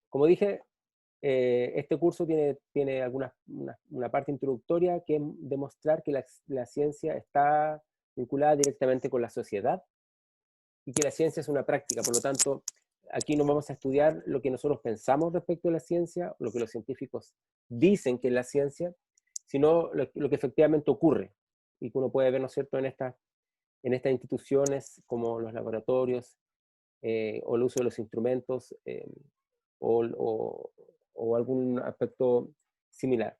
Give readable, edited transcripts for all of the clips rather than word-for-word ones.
Como dije, este curso tiene una parte introductoria que es demostrar que la ciencia está vinculada directamente con la sociedad y que la ciencia es una práctica. Por lo tanto, aquí no vamos a estudiar lo que nosotros pensamos respecto a la ciencia, lo que los científicos dicen que es la ciencia, sino lo que efectivamente ocurre y que uno puede ver, ¿no es cierto?, en estas instituciones como los laboratorios o el uso de los instrumentos o, o- o algún aspecto similar.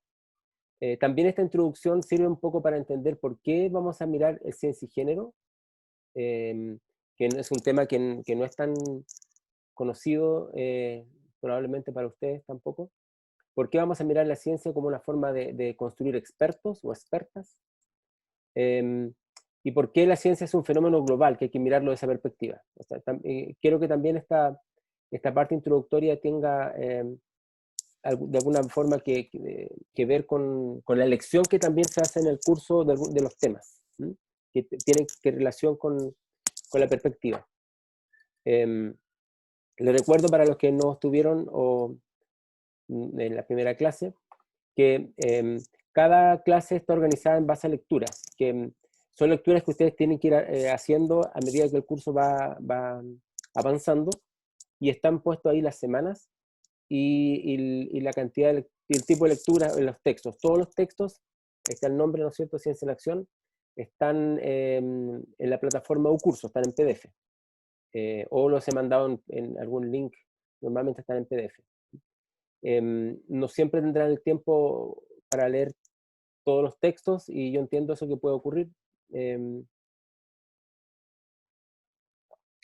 También esta introducción sirve un poco para entender por qué vamos a mirar el ciencia y género, eh, que es un tema que no es tan conocido probablemente para ustedes tampoco. ¿Por qué vamos a mirar la ciencia como una forma de construir expertos o expertas? Eh, ¿Y por qué la ciencia es un fenómeno global que hay que mirarlo de esa perspectiva? O sea, quiero que también esta parte introductoria tenga de alguna forma que ver con la elección que también se hace en el curso de los temas, ¿m? Que tienen que relación con la perspectiva. Eh, Les recuerdo para los que no estuvieron en la primera clase, que cada clase está organizada en base a lecturas, que son lecturas que ustedes tienen que ir haciendo a medida que el curso va avanzando, y están puestos ahí las semanas y la cantidad, y el tipo de lectura en los textos. Todos los textos, está el nombre, ¿no es cierto?, Ciencia en Acción, están en la plataforma UCurso, están en PDF, o los he mandado en algún link, normalmente están en PDF. No siempre tendrán el tiempo para leer todos los textos y yo entiendo eso que puede ocurrir. Em,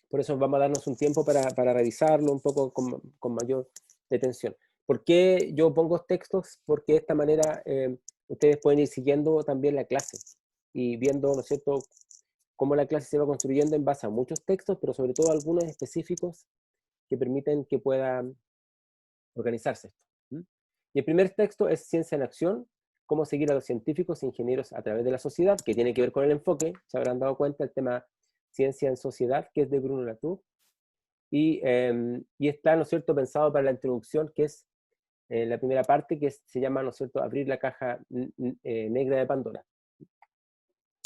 por eso vamos a darnos un tiempo para revisarlo un poco con mayor detención. ¿Por qué yo pongo textos? Porque de esta manera ustedes pueden ir siguiendo también la clase y viendo, ¿no es cierto?, cómo la clase se va construyendo en base a muchos textos, pero sobre todo algunos específicos que permiten que puedan organizarse esto. ¿Mm? Y el primer texto es Ciencia en Acción, cómo seguir a los científicos e ingenieros a través de la sociedad, que tiene que ver con el enfoque, se habrán dado cuenta, el tema Ciencia en Sociedad, que es de Bruno Latour, y está, ¿no es cierto?, pensado para la introducción, que es la primera parte, que se llama, ¿no es cierto?, Abrir la caja negra de Pandora.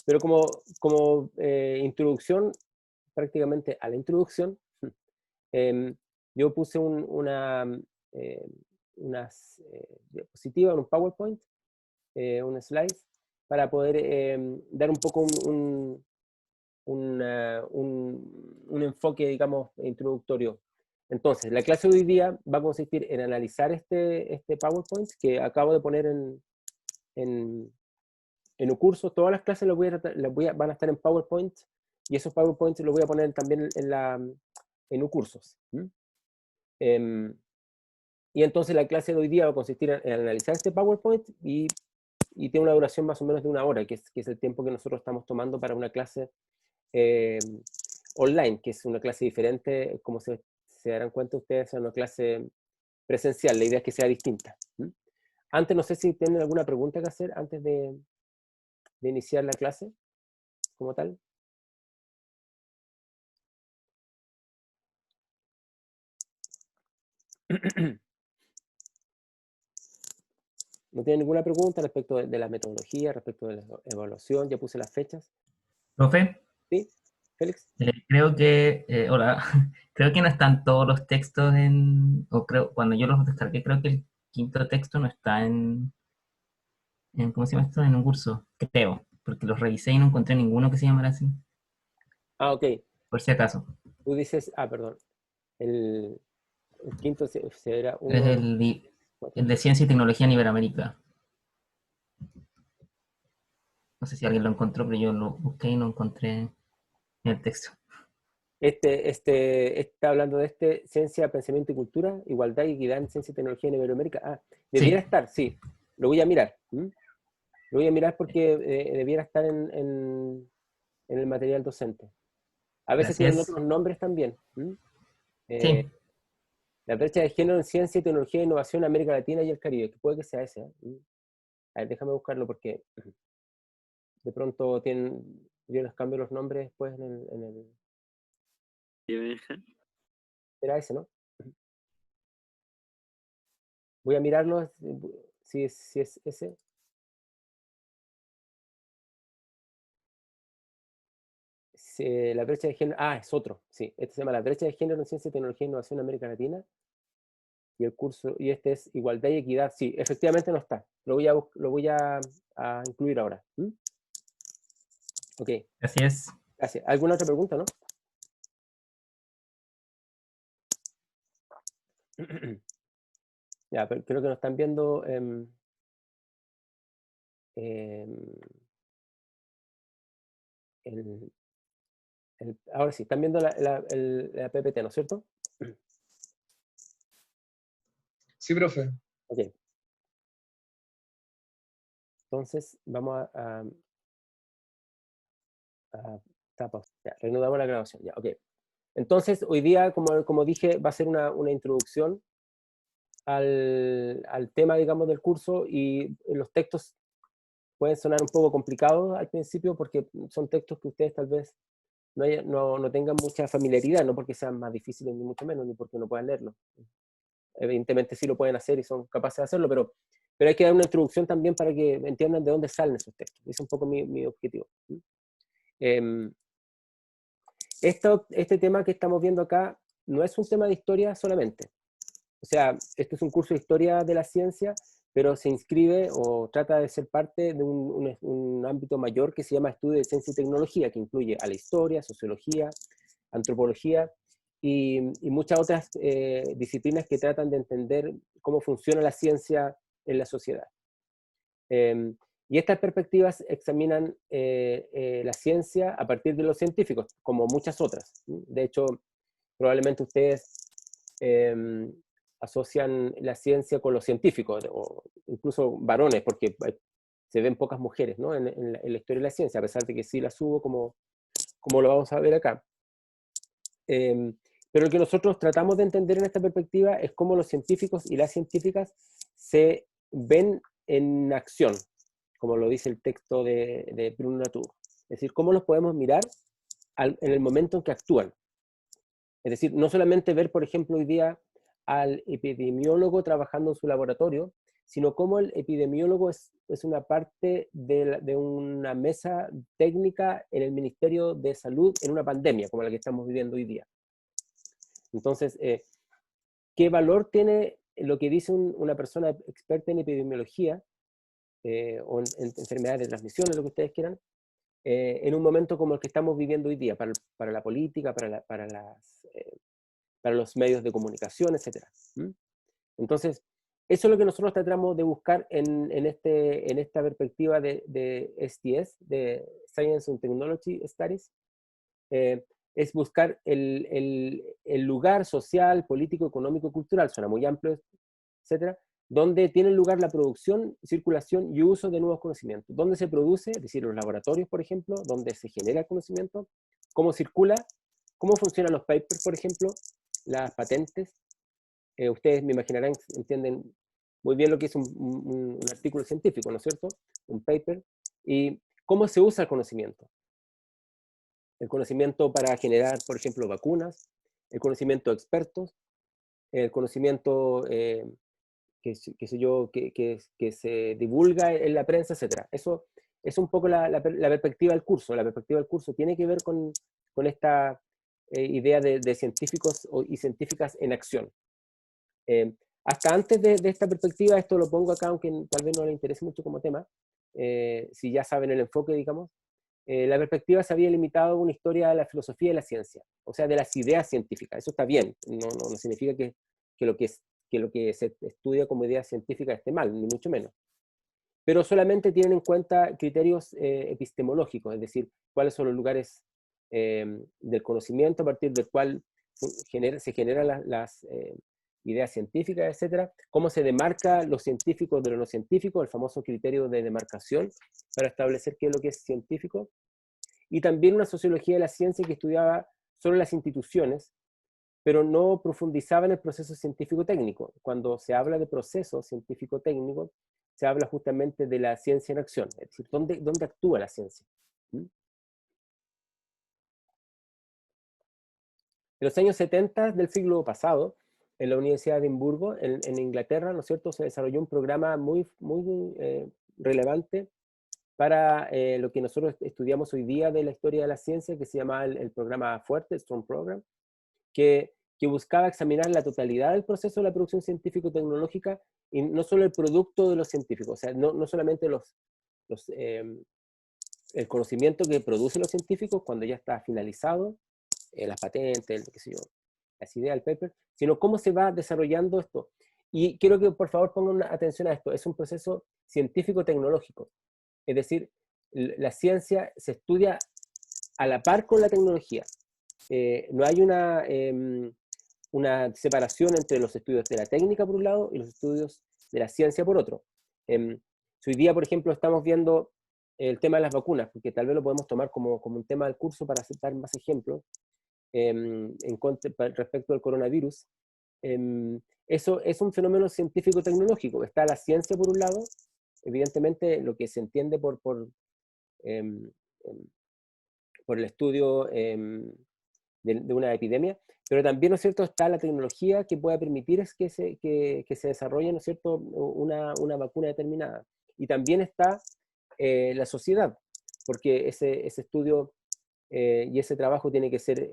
Pero como introducción, prácticamente a la introducción, eh, yo puse eh, unas diapositivas, un PowerPoint, un slide, para poder dar un poco un enfoque, digamos, introductorio. Entonces, la clase de hoy día va a consistir en analizar este PowerPoint que acabo de poner en, en un curso. Todas las clases van a estar en PowerPoint y esos PowerPoints los voy a poner también en un cursos. Y entonces la clase de hoy día va a consistir en analizar este PowerPoint y tiene una duración más o menos de una hora, que es el tiempo que nosotros estamos tomando para una clase eh, online, que es una clase diferente, como se darán cuenta ustedes, a una clase presencial. La idea es que sea distinta. Antes, no sé si tienen alguna pregunta que hacer antes de iniciar la clase como tal. ¿No tienen ninguna pregunta respecto de la metodología, respecto de la evaluación? Ya puse las fechas. Profe, ¿Sí, Félix? creo que, hola, creo que no están todos los textos o creo, cuando yo los descargué, creo que el quinto texto no está ¿cómo se llama esto? En un curso, creo, porque los revisé y no encontré ninguno que se llamara así, Ah, ok. por si acaso. Tú dices, perdón, el, el quinto será Es uno, dos, el cuatro. de Ciencia y Tecnología en Iberoamérica. No sé si alguien lo encontró, pero yo lo busqué y no encontré en el texto. Está hablando de Ciencia, Pensamiento y Cultura, Igualdad y Equidad en Ciencia y Tecnología en Iberoamérica. Debiera Sí, estar, sí. Lo voy a mirar. Lo voy a mirar porque debiera estar en el material docente. A veces tienen gracias. otros nombres también. Eh, Sí, la brecha de género en Ciencia, Tecnología e Innovación en América Latina y el Caribe, que puede que sea ese. A ver, déjame buscarlo porque de pronto yo les cambio los nombres después ¿Y Benja? era ese, ¿no? Voy a mirarlo si es ese. La brecha de género, es otro, sí, este se llama La brecha de género en ciencia, tecnología e innovación en América Latina, y el curso, y este es igualdad y equidad, sí, efectivamente no está, lo voy a incluir ahora. Ok, Así es. gracias. ¿Alguna otra pregunta, no? Ya, pero creo que nos están viendo. Em, el, ahora sí, están viendo la PPT, ¿no es cierto? Sí, profe. Ok. Entonces, vamos ya, reanudamos la grabación. Ya, ok. Entonces, hoy día, como dije, va a ser una introducción al tema, digamos, del curso, y los textos pueden sonar un poco complicados al principio porque son textos que ustedes tal vez no tengan mucha familiaridad, no porque sean más difíciles ni mucho menos, ni porque no puedan leerlo. Evidentemente sí lo pueden hacer y son capaces de hacerlo, pero hay que dar una introducción también para que entiendan de dónde salen esos textos. Ese es un poco mi objetivo. Eh, este tema que estamos viendo acá no es un tema de historia solamente. O sea, este es un curso de historia de la ciencia, pero se inscribe o trata de ser parte de un ámbito mayor que se llama estudio de ciencia y tecnología, que incluye a la historia, sociología, antropología y muchas otras disciplinas que tratan de entender cómo funciona la ciencia en la sociedad. Y estas perspectivas examinan la ciencia a partir de los científicos, como muchas otras. De hecho, probablemente ustedes asocian la ciencia con los científicos, o incluso varones, porque se ven pocas mujeres, ¿no? en la historia de la ciencia, a pesar de que sí las hubo, como lo vamos a ver acá. Pero lo que nosotros tratamos de entender en esta perspectiva es cómo los científicos y las científicas se ven en acción, como lo dice el texto de Bruno Latour. Es decir, cómo los podemos mirar en el momento en que actúan. Es decir, no solamente ver, por ejemplo, hoy día al epidemiólogo trabajando en su laboratorio, sino cómo el epidemiólogo es una parte de una mesa técnica en el Ministerio de Salud en una pandemia como la que estamos viviendo hoy día. Entonces, ¿qué valor tiene lo que dice una persona experta en epidemiología o en enfermedades de transmisión, lo que ustedes quieran, en un momento como el que estamos viviendo hoy día, para la política, para los medios de comunicación, etc. Entonces, eso es lo que nosotros tratamos de buscar en esta perspectiva de STS, de Science and Technology Studies, es buscar el lugar social, político, económico, cultural, suena muy amplio, etcétera, donde tiene lugar la producción, circulación y uso de nuevos conocimientos. ¿Dónde se produce? Es decir, los laboratorios, por ejemplo, donde se genera el conocimiento, cómo circula, cómo funcionan los papers, por ejemplo, las patentes. Ustedes me imaginarán, entienden muy bien lo que es un artículo científico, ¿no es cierto? Un paper. Y cómo se usa el conocimiento. El conocimiento para generar, por ejemplo, vacunas, el conocimiento de expertos, el conocimiento que sé yo, que se divulga en la prensa, etc. Eso es un poco la perspectiva del curso. La perspectiva del curso tiene que ver con esta idea de científicos y científicas en acción. Hasta antes de esta perspectiva, esto lo pongo acá, aunque tal vez no le interese mucho como tema, si ya saben el enfoque, digamos, la perspectiva se había limitado a una historia de la filosofía y la ciencia, o sea, de las ideas científicas. Eso está bien, no significa que lo que se estudia como idea científica esté mal, ni mucho menos. Pero solamente tienen en cuenta criterios epistemológicos, es decir, cuáles son los lugares del conocimiento a partir del cual se generan las ideas científicas, etcétera, cómo se demarca los científicos de lo no científico, el famoso criterio de demarcación para establecer qué es lo que es científico, y también una sociología de la ciencia que estudiaba solo las instituciones, pero no profundizaba en el proceso científico-técnico. Cuando se habla de proceso científico-técnico, se habla justamente de la ciencia en acción, es decir, ¿dónde actúa la ciencia? En los años 70 del siglo pasado, en la Universidad de Edimburgo, en Inglaterra, ¿no es cierto?, se desarrolló un programa muy relevante para lo que nosotros estudiamos hoy día de la historia de la ciencia, que se llama el programa Fuerte, Strong Program, que buscaba examinar la totalidad del proceso de la producción científico-tecnológica y no solo el producto de los científicos, o sea, no solamente el conocimiento que producen los científicos cuando ya está finalizado, las patentes, qué sé yo, las ideas del paper, sino cómo se va desarrollando esto. Y quiero que por favor pongan atención a esto, es un proceso científico-tecnológico, es decir, la ciencia se estudia a la par con la tecnología. No hay una separación entre los estudios de la técnica por un lado y los estudios de la ciencia por otro. Hoy día, por ejemplo, estamos viendo el tema de las vacunas, porque tal vez lo podemos tomar como un tema del curso para aceptar más ejemplos respecto al coronavirus. Eso es un fenómeno científico-tecnológico. Está la ciencia por un lado, evidentemente lo que se entiende por el estudio de una epidemia, pero también, ¿no es cierto?, está la tecnología que pueda permitir que se desarrolle, ¿no es cierto?, una vacuna determinada. Y también está la sociedad, porque ese estudio y ese trabajo tiene que ser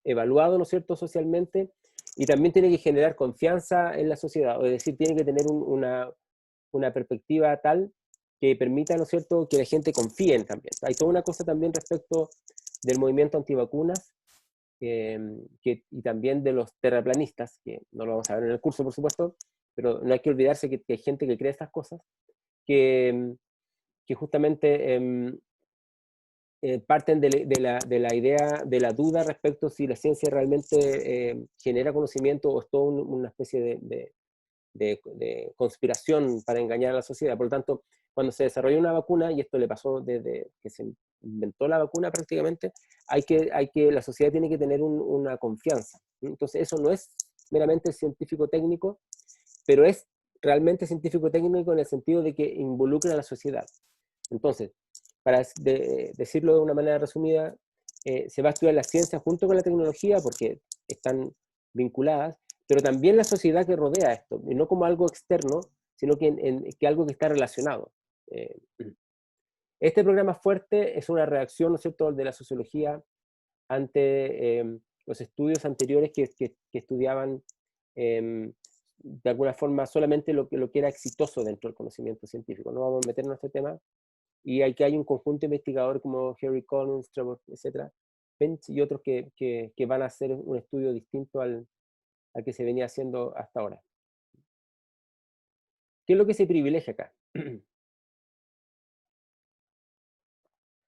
evaluado, ¿no es cierto?, socialmente, y también tiene que generar confianza en la sociedad, es decir, tiene que tener una perspectiva tal que permita, ¿no es cierto?, que la gente confíe en también. Hay toda una cosa también respecto del movimiento antivacunas y también de los terraplanistas, que no lo vamos a ver en el curso, por supuesto, pero no hay que olvidarse que hay gente que cree estas cosas, que justamente parten de la idea, de la duda respecto si la ciencia realmente genera conocimiento o es toda una especie de conspiración para engañar a la sociedad. Por lo tanto, cuando se desarrolla una vacuna, y esto le pasó desde que se inventó la vacuna prácticamente, la sociedad tiene que tener una confianza. Entonces, eso no es meramente científico-técnico, pero es realmente científico-técnico en el sentido de que involucra a la sociedad. Entonces, para decirlo de una manera resumida, se va a estudiar la ciencia junto con la tecnología porque están vinculadas, pero también la sociedad que rodea esto, y no como algo externo, sino que algo que está relacionado. Este programa Fuerte es una reacción, ¿no es cierto?, de la sociología ante los estudios anteriores que estudiaban de alguna forma solamente lo que era exitoso dentro del conocimiento científico. No vamos a meternos en este tema. Y hay un conjunto de investigadores como Harry Collins, Trevor, etc., Bench y otros que van a hacer un estudio distinto al que se venía haciendo hasta ahora. ¿Qué es lo que se privilegia acá?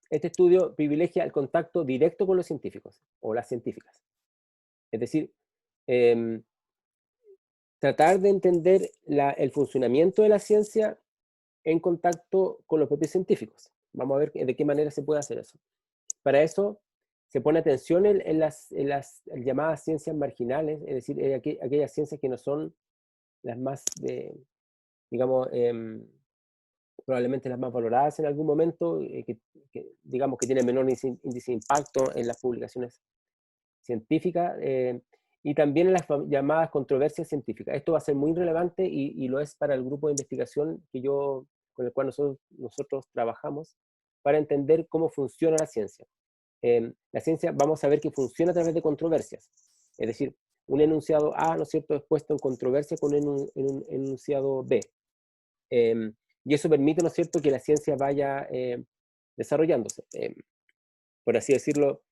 Este estudio privilegia el contacto directo con los científicos o las científicas. Es decir, tratar de entender el funcionamiento de la ciencia en contacto con los propios científicos. Vamos a ver de qué manera se puede hacer eso. Para eso se pone atención en las llamadas ciencias marginales, es decir, aquellas ciencias que no son las más, digamos, probablemente las más valoradas en algún momento, digamos que tienen menor índice de impacto en las publicaciones científicas, y también en las llamadas controversias científicas. Esto va a ser muy relevante y lo es para el grupo de investigación con el cual nosotros trabajamos para entender cómo funciona la ciencia. La ciencia vamos a ver que funciona a través de controversias, es decir, un enunciado A, ¿no es cierto?, es puesto en controversia con un enunciado B. Y eso permite, ¿no es cierto?, que la ciencia vaya desarrollándose. Por así decirlo,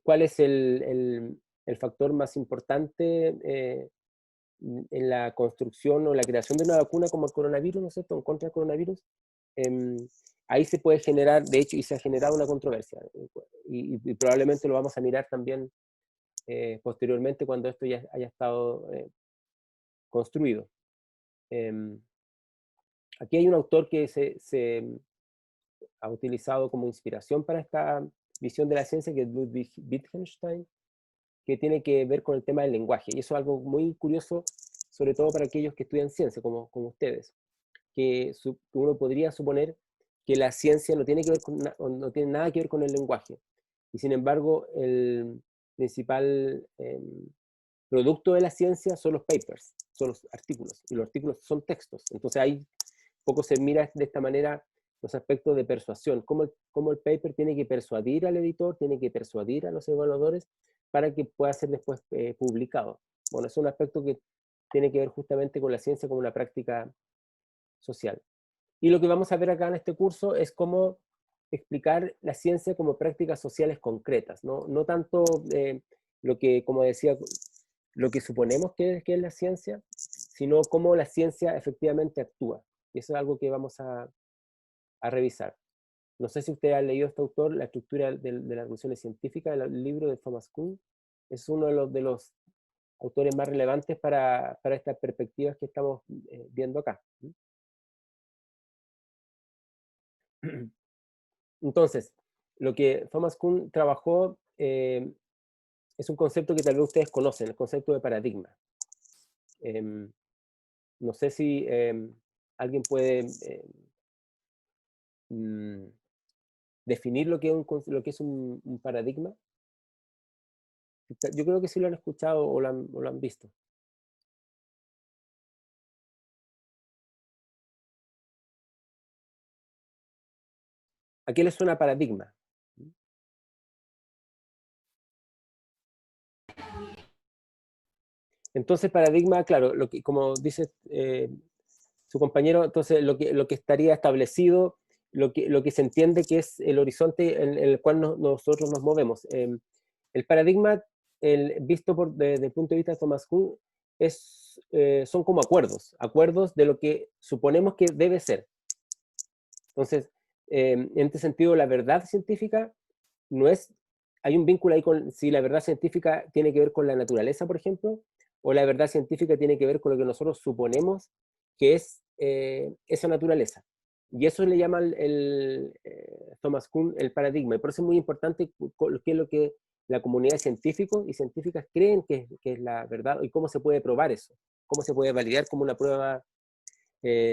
¿cuál es el factor más importante en la construcción o la creación de una vacuna como el coronavirus, ¿no es cierto?, en contra del coronavirus? Ahí se puede generar, de hecho, y se ha generado una controversia, y probablemente lo vamos a mirar también posteriormente cuando esto ya haya estado construido. Aquí hay un autor que se ha utilizado como inspiración para esta visión de la ciencia, que es Ludwig Wittgenstein, que tiene que ver con el tema del lenguaje, y eso es algo muy curioso, sobre todo para aquellos que estudian ciencia, como ustedes, que uno podría suponer que la ciencia no tiene nada que ver con el lenguaje. Y sin embargo, el principal producto de la ciencia son los papers, son los artículos, y los artículos son textos. Entonces ahí poco se mira de esta manera los aspectos de persuasión, cómo el paper tiene que persuadir al editor, tiene que persuadir a los evaluadores para que pueda ser después publicado. Bueno, es un aspecto que tiene que ver justamente con la ciencia como una práctica social. Y lo que vamos a ver acá en este curso es cómo explicar la ciencia como prácticas sociales concretas, no tanto lo que, como decía, lo que suponemos que es la ciencia, sino cómo la ciencia efectivamente actúa. Y eso es algo que vamos a revisar. No sé si usted ha leído a este autor, La estructura de las revoluciones científicas, el libro de Thomas Kuhn. Es uno de los autores más relevantes para estas perspectivas que estamos viendo acá. Entonces, lo que Thomas Kuhn trabajó es un concepto que tal vez ustedes conocen, el concepto de paradigma. No sé si alguien puede definir lo que es un paradigma. Yo creo que sí lo han escuchado o lo han visto. ¿A qué le suena paradigma? Entonces, paradigma, claro, como dice su compañero, entonces lo que estaría establecido, lo que se entiende que es el horizonte en el cual nosotros nos movemos. El paradigma, visto desde el punto de vista de Thomas Kuhn, son como acuerdos de lo que suponemos que debe ser. Entonces, en este sentido, la verdad científica no es, hay un vínculo ahí con si la verdad científica tiene que ver con la naturaleza, por ejemplo, o la verdad científica tiene que ver con lo que nosotros suponemos que es esa naturaleza. Y eso le llama Thomas Kuhn el paradigma. Y por eso es muy importante qué es lo que la comunidad de científicos y científicas creen que es la verdad y cómo se puede probar eso, cómo se puede validar como una prueba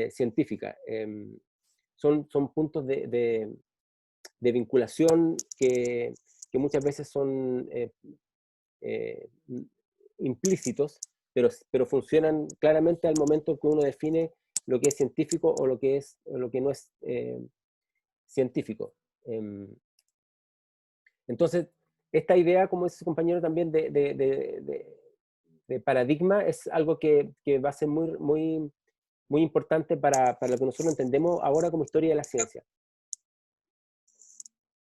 científica. Son puntos de vinculación que muchas veces son implícitos, pero funcionan claramente al momento que uno define lo que es científico o lo que no es científico. Entonces, esta idea, como dice su compañero también, de paradigma es algo que va a ser muy importante para lo que nosotros entendemos ahora como historia de la ciencia.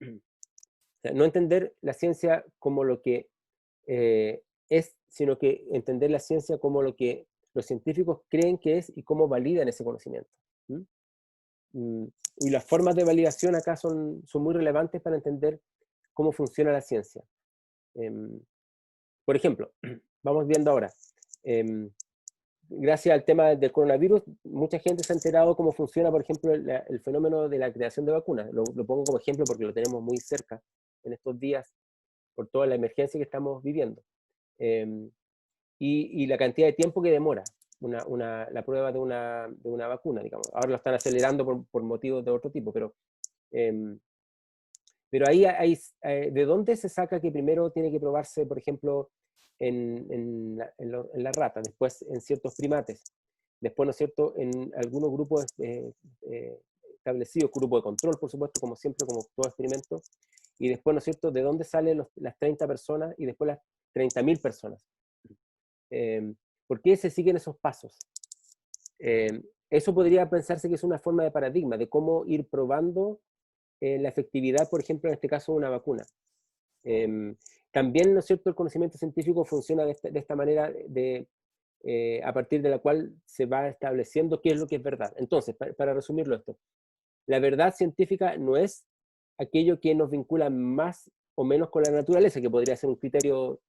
O sea, no entender la ciencia como lo que es, sino que entender la ciencia como lo que los científicos creen que es y cómo validan ese conocimiento. Y las formas de validación acá son muy relevantes para entender cómo funciona la ciencia. Por ejemplo, vamos viendo ahora, gracias al tema del coronavirus, mucha gente se ha enterado cómo funciona, por ejemplo, el fenómeno de la creación de vacunas. Lo pongo como ejemplo porque lo tenemos muy cerca en estos días por toda la emergencia que estamos viviendo. Y la cantidad de tiempo que demora la prueba de una vacuna, digamos. Ahora lo están acelerando por motivos de otro tipo, pero ahí ¿de dónde se saca que primero tiene que probarse, por ejemplo, en la rata, después en ciertos primates, después, ¿no es cierto?, en algunos grupos establecidos, grupo de control, por supuesto, como siempre, como todo experimento, y después, ¿no es cierto?, de dónde salen las 30 personas y después las 30.000 personas. ¿Por qué se siguen esos pasos? Eso podría pensarse que es una forma de paradigma, de cómo ir probando la efectividad, por ejemplo, en este caso, de una vacuna. También, ¿no es cierto?, el conocimiento científico funciona de esta manera, a partir de la cual se va estableciendo qué es lo que es verdad. Entonces, para resumirlo esto, la verdad científica no es aquello que nos vincula más o menos con la naturaleza, que podría ser un criterio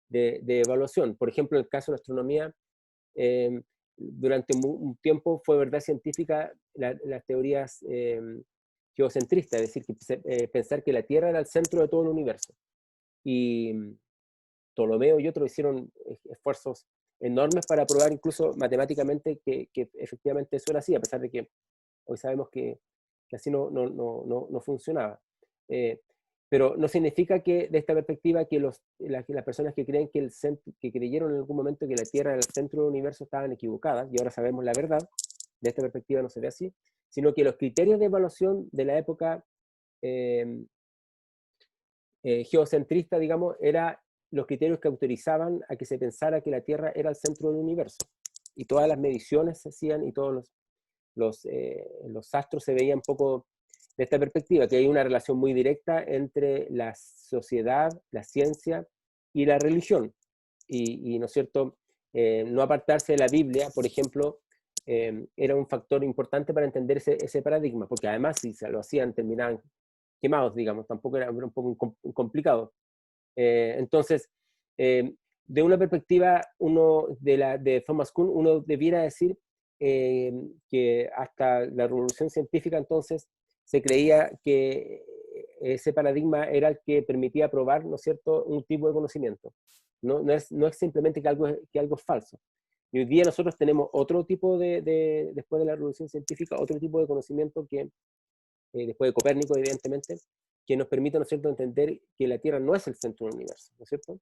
de evaluación. Por ejemplo, en el caso de la astronomía, durante un tiempo fue verdad científica las teorías geocentristas, es decir, pensar que la Tierra era el centro de todo el universo. Y Ptolomeo y otros hicieron esfuerzos enormes para probar incluso matemáticamente que efectivamente eso era así, a pesar de que hoy sabemos que así no funcionaba. Pero no significa que, de esta perspectiva, que las personas que creen que creyeron en algún momento que la Tierra era el centro del universo estaban equivocadas, y ahora sabemos la verdad. De esta perspectiva no se ve así, sino que los criterios de evaluación de la época geocentrista, digamos, eran los criterios que autorizaban a que se pensara que la Tierra era el centro del universo. Y todas las mediciones se hacían y todos los astros se veían un poco de esta perspectiva, que hay una relación muy directa entre la sociedad, la ciencia y la religión. ¿No es cierto? No apartarse de la Biblia, por ejemplo, era un factor importante para entender ese paradigma, porque además si se lo hacían terminaban quemados, digamos, tampoco era un poco complicado. Entonces, de una perspectiva de Thomas Kuhn, uno debiera decir que hasta la revolución científica entonces se creía que ese paradigma era el que permitía probar, ¿no es cierto?, un tipo de conocimiento. No es simplemente que algo es falso. Y hoy día nosotros tenemos otro tipo después de la revolución científica, otro tipo de conocimiento que, después de Copérnico, evidentemente, que nos permite, ¿no es cierto?, entender que la Tierra no es el centro del universo, ¿no es cierto?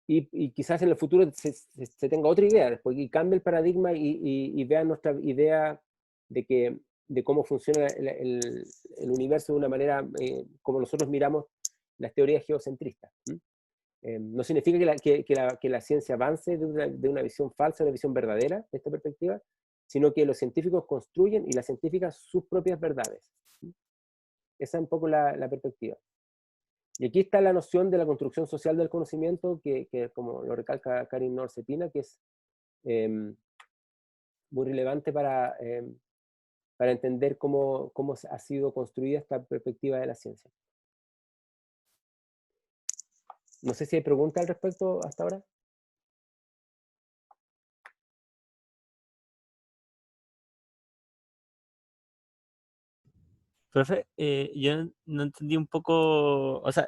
Y quizás en el futuro se tenga otra idea, después que cambie el paradigma y vean nuestra idea de cómo funciona el universo de una manera como nosotros miramos las teorías geocentristas. No significa que la ciencia avance de una visión falsa a una visión verdadera, de esta perspectiva, sino que los científicos construyen, y las científicas, sus propias verdades. Esa es un poco la perspectiva. Y aquí está la noción de la construcción social del conocimiento, que como lo recalca Karin Nor-Cetina, que es muy relevante para entender cómo ha sido construida esta perspectiva de la ciencia. No sé si hay preguntas al respecto hasta ahora. Profe, yo no entendí un poco, o sea,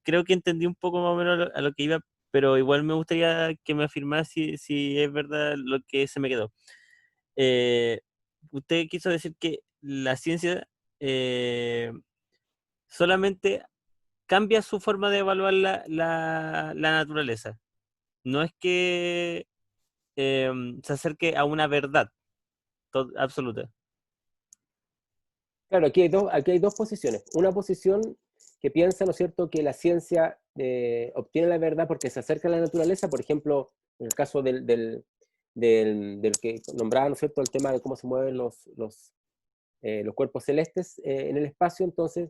creo que entendí un poco más o menos a lo que iba, pero igual me gustaría que me afirmara si es verdad lo que se me quedó. Usted quiso decir que la ciencia solamente cambia su forma de evaluar la naturaleza. No es que se acerque a una verdad absoluta. Claro, aquí hay dos posiciones. Una posición que piensa, ¿no es cierto?, que la ciencia obtiene la verdad porque se acerca a la naturaleza. Por ejemplo, en el caso del que nombraba, ¿no es cierto?, el tema de cómo se mueven los cuerpos celestes en el espacio. Entonces,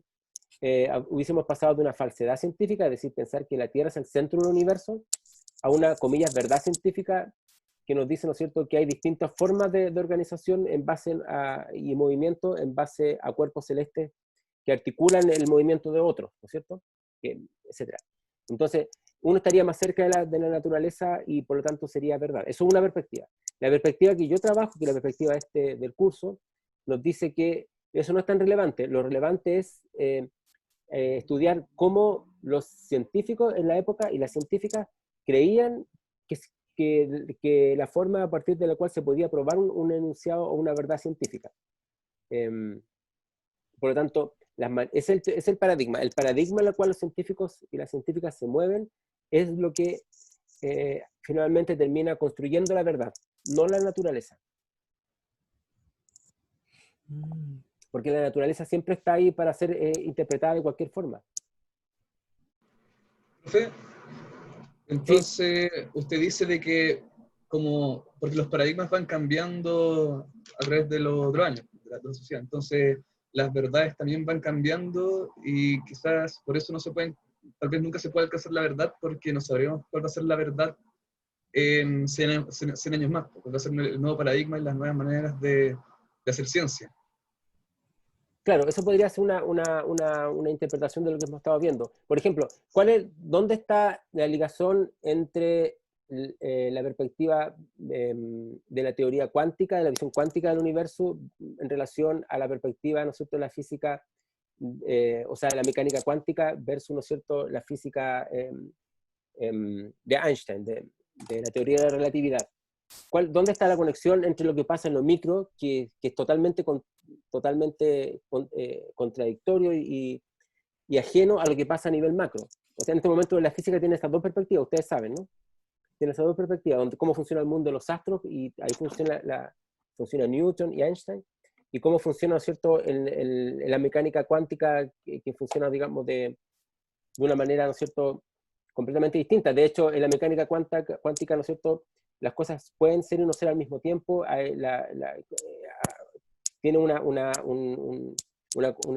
hubiésemos pasado de una falsedad científica, es decir, pensar que la Tierra es el centro del universo, a una, comillas, verdad científica que nos dice, ¿no es cierto?, que hay distintas formas de organización y movimiento en base a cuerpos celestes que articulan el movimiento de otros, ¿no es cierto?, etc. Entonces, uno estaría más cerca de la naturaleza y por lo tanto sería verdad. Eso es una perspectiva. La perspectiva que yo trabajo, que es la perspectiva del curso, nos dice que eso no es tan relevante. Lo relevante es estudiar cómo los científicos en la época y las científicas creían que la forma a partir de la cual se podía probar un enunciado o una verdad científica. Por lo tanto, es el paradigma. El paradigma en el cual los científicos y las científicas se mueven es lo que finalmente termina construyendo la verdad, no la naturaleza. Porque la naturaleza siempre está ahí para ser interpretada de cualquier forma. Profe, entonces usted dice de que porque los paradigmas van cambiando a través de los otros años, de la sociedad, entonces las verdades también van cambiando y quizás por eso tal vez nunca se puede alcanzar la verdad porque no sabremos cuál va a ser la verdad en 100 años más, porque va a ser el nuevo paradigma y las nuevas maneras de hacer ciencia. Claro, eso podría ser una interpretación de lo que hemos estado viendo. Por ejemplo, ¿dónde está la ligación entre la perspectiva de la teoría cuántica, de la visión cuántica del universo, en relación a la perspectiva, ¿no es cierto?, de la física, o sea, de la mecánica cuántica versus, ¿no es cierto?, la física de Einstein, de la teoría de la relatividad? ¿Dónde está la conexión entre lo que pasa en lo micro, que es totalmente contradictorio y ajeno a lo que pasa a nivel macro. O sea, en este momento la física tiene estas dos perspectivas, ustedes saben, ¿no? Tiene esas dos perspectivas, donde cómo funciona el mundo de los astros, y ahí funciona Newton y Einstein, y cómo funciona, ¿no es cierto?, la mecánica cuántica, que funciona, digamos, de una manera, ¿no es cierto?, completamente distinta. De hecho, en la mecánica cuántica, ¿no es cierto?, las cosas pueden ser y no ser al mismo tiempo. Tiene una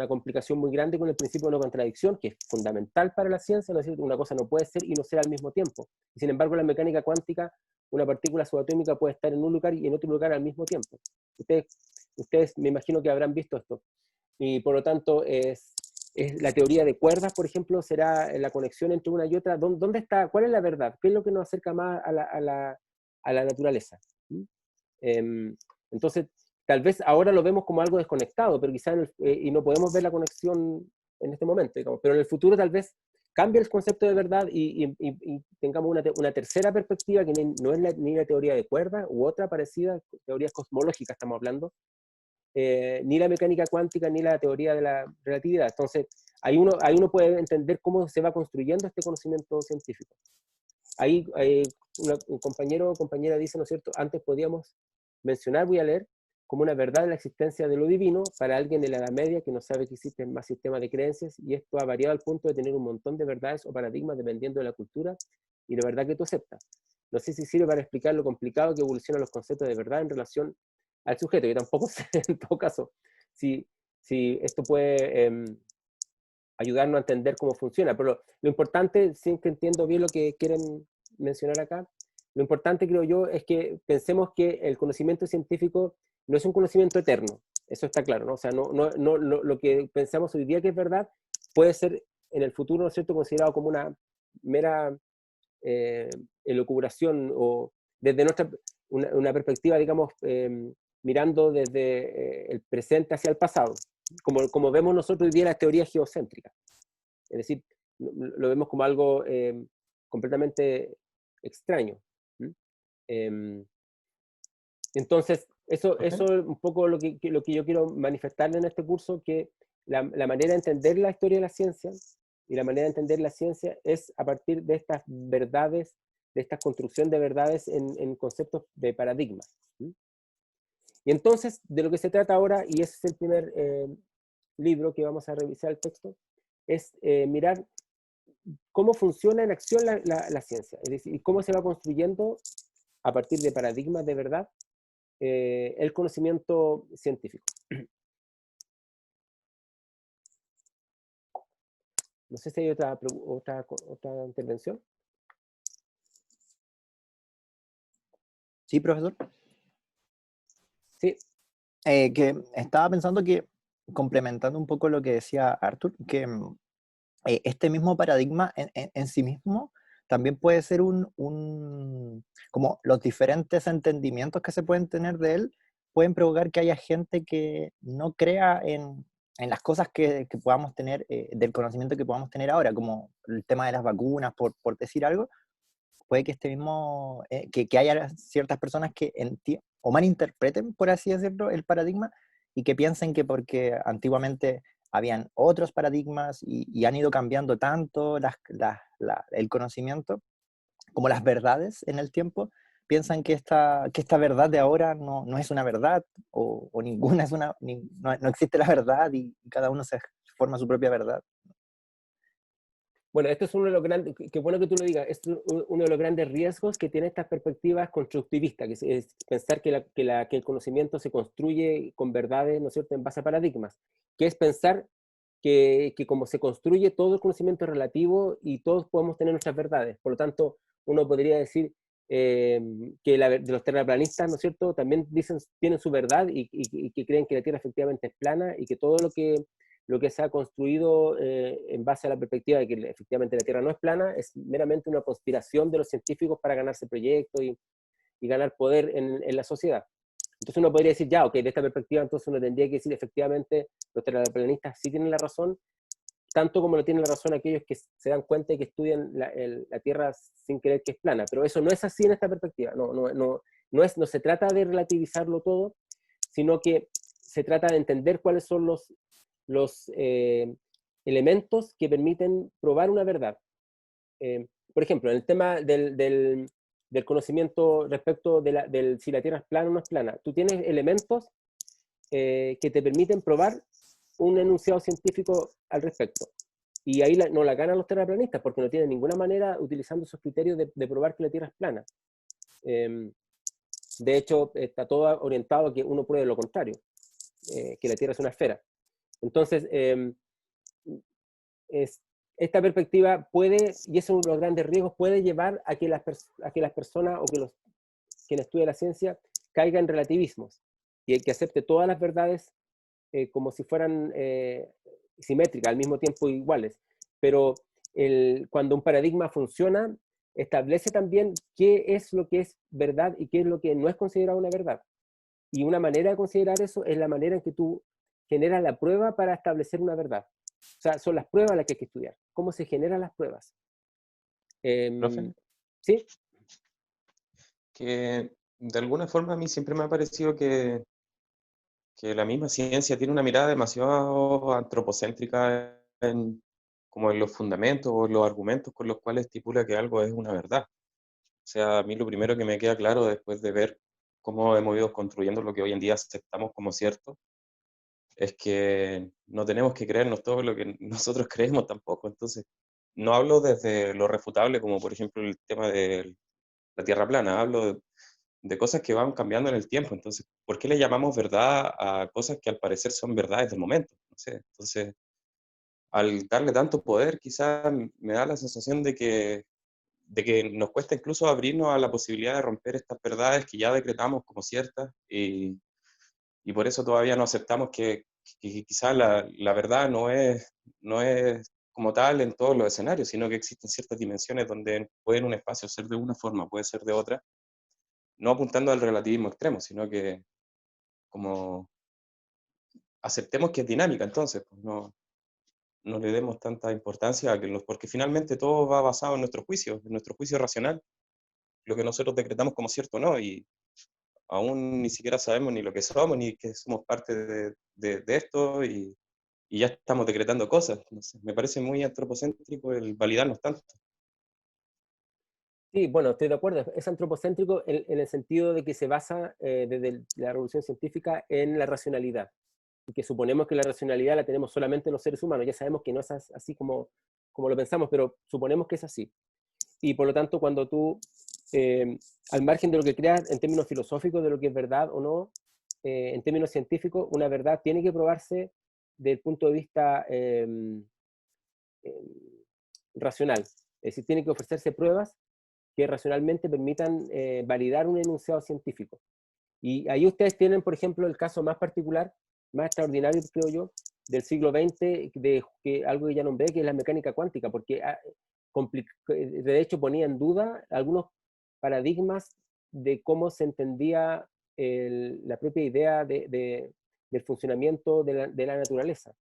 complicación muy grande con el principio de no contradicción, que es fundamental para la ciencia, ¿no es cierto? Una cosa no puede ser y no ser al mismo tiempo. Y sin embargo, en la mecánica cuántica, una partícula subatómica puede estar en un lugar y en otro lugar al mismo tiempo. Ustedes me imagino que habrán visto esto. Y por lo tanto, es la teoría de cuerdas, por ejemplo, será la conexión entre una y otra. ¿Dónde está? ¿Cuál es la verdad? ¿Qué es lo que nos acerca más a la naturaleza? Entonces, tal vez ahora lo vemos como algo desconectado, pero quizá y no podemos ver la conexión en este momento, digamos, pero en el futuro tal vez cambie el concepto de verdad y tengamos una tercera perspectiva que no es ni la teoría de cuerdas u otra parecida, teorías cosmológicas estamos hablando, ni la mecánica cuántica ni la teoría de la relatividad. Entonces, ahí uno puede entender cómo se va construyendo este conocimiento científico. Ahí un compañero o compañera dice, ¿no es cierto?, antes podíamos mencionar, voy a leer, como una verdad la existencia de lo divino para alguien de la Edad Media que no sabe que existen más sistemas de creencias, y esto ha variado al punto de tener un montón de verdades o paradigmas dependiendo de la cultura y la verdad que tú aceptas. No sé si sirve para explicar lo complicado que evolucionan los conceptos de verdad en relación al sujeto, que tampoco sé, en todo caso, si esto puede ayudarnos a entender cómo funciona. Pero lo importante, sin que entiendo bien lo que quieren mencionar acá, lo importante, creo yo, es que pensemos que el conocimiento científico no es un conocimiento eterno, eso está claro, ¿no? O sea, lo que pensamos hoy día que es verdad puede ser en el futuro, ¿no es cierto?, considerado como una mera elucubración, o desde una perspectiva, digamos, mirando desde el presente hacia el pasado, como vemos nosotros hoy día las teorías geocéntricas. Es decir, lo vemos como algo completamente extraño. Entonces, eso es un poco lo que yo quiero manifestarle en este curso, que la manera de entender la historia de la ciencia y la manera de entender la ciencia es a partir de estas verdades, de esta construcción de verdades en conceptos de paradigmas. Y entonces, de lo que se trata ahora, y ese es el primer libro que vamos a revisar el texto, es mirar cómo funciona en acción la ciencia, es decir, cómo se va construyendo a partir de paradigmas de verdad el conocimiento científico. No sé si hay otra intervención. Sí, profesor. Sí. Que estaba pensando que, complementando un poco lo que decía Arthur, que este mismo paradigma en sí mismo también puede ser como los diferentes entendimientos que se pueden tener de él pueden provocar que haya gente que no crea en las cosas que podamos tener, del conocimiento que podamos tener ahora, como el tema de las vacunas, por decir algo. Puede que este mismo, que haya ciertas personas que o malinterpreten, por así decirlo, el paradigma, y que piensen que porque antiguamente habían otros paradigmas y han ido cambiando tanto el conocimiento como las verdades en el tiempo, piensan que esta verdad de ahora no es una verdad, o ninguna es no existe la verdad, y cada uno se forma su propia verdad. Bueno, esto es uno de los grandes, qué bueno que tú lo digas, es uno de los grandes riesgos que tiene estas perspectivas constructivistas, que es pensar que el conocimiento se construye con verdades, ¿no es cierto?, en base a paradigmas, que es pensar que como se construye todo el conocimiento relativo y todos podemos tener nuestras verdades. Por lo tanto, uno podría decir que de los terraplanistas, ¿no es cierto?, también tienen su verdad y que creen que la Tierra efectivamente es plana, y que todo lo que se ha construido en base a la perspectiva de que efectivamente la Tierra no es plana es meramente una conspiración de los científicos para ganarse proyectos y ganar poder en la sociedad. Entonces uno podría decir, ya, ok, de esta perspectiva entonces uno tendría que decir efectivamente los terraplanistas sí tienen la razón, tanto como lo tienen la razón aquellos que se dan cuenta y que estudian la Tierra sin creer que es plana. Pero eso no es así en esta perspectiva. No se trata de relativizarlo todo, sino que se trata de entender cuáles son elementos que permiten probar una verdad. Por ejemplo, en el tema del conocimiento respecto de si la Tierra es plana o no es plana, tú tienes elementos que te permiten probar un enunciado científico al respecto. Y ahí no la ganan los terraplanistas, porque no tienen ninguna manera, utilizando esos criterios, de probar que la Tierra es plana. De hecho, está todo orientado a que uno pruebe lo contrario, que la Tierra es una esfera. Entonces, esta perspectiva puede, y eso es uno de los grandes riesgos, puede llevar a que las personas o que quien estudia la ciencia caiga en relativismos y que acepte todas las verdades como si fueran simétricas, al mismo tiempo iguales. Pero cuando un paradigma funciona, establece también qué es lo que es verdad y qué es lo que no es considerado una verdad. Y una manera de considerar eso es la manera en que tú generas la prueba para establecer una verdad. O sea, son las pruebas las que hay que estudiar. ¿Cómo se generan las pruebas? Profe, ¿Sí? que de alguna forma a mí siempre me ha parecido que la misma ciencia tiene una mirada demasiado antropocéntrica como en los fundamentos o los argumentos con los cuales estipula que algo es una verdad. O sea, a mí lo primero que me queda claro después de ver cómo hemos ido construyendo lo que hoy en día aceptamos como cierto, es que no tenemos que creernos todo lo que nosotros creemos tampoco. Entonces, no hablo desde lo refutable, como por ejemplo el tema de la Tierra plana, hablo de cosas que van cambiando en el tiempo. Entonces, ¿por qué le llamamos verdad a cosas que al parecer son verdades del momento? No sé. Entonces, al darle tanto poder, quizás me da la sensación de que nos cuesta incluso abrirnos a la posibilidad de romper estas verdades que ya decretamos como ciertas y por eso todavía no aceptamos que quizás la verdad no es como tal en todos los escenarios, sino que existen ciertas dimensiones donde puede un espacio ser de una forma, puede ser de otra, no apuntando al relativismo extremo, sino que como aceptemos que es dinámica, entonces, pues no le demos tanta importancia a porque finalmente todo va basado en nuestro juicio racional, lo que nosotros decretamos como cierto o no, y aún ni siquiera sabemos ni lo que somos, ni que somos parte de esto, y ya estamos decretando cosas. No sé, me parece muy antropocéntrico el validarnos tanto. Sí, bueno, estoy de acuerdo. Es antropocéntrico en el sentido de que se basa desde la revolución científica en la racionalidad. Y que suponemos que la racionalidad la tenemos solamente los seres humanos. Ya sabemos que no es así como lo pensamos, pero suponemos que es así. Y por lo tanto, cuando tú, al margen de lo que creas en términos filosóficos, de lo que es verdad o no, en términos científicos, una verdad tiene que probarse desde el punto de vista racional. Es decir, tiene que ofrecerse pruebas que racionalmente permitan validar un enunciado científico. Y ahí ustedes tienen, por ejemplo, el caso más particular, más extraordinario, creo yo, del siglo XX, de algo que ya nombré, que es la mecánica cuántica, porque de hecho ponía en duda algunos paradigmas de cómo se entendía la propia idea del funcionamiento de la naturaleza.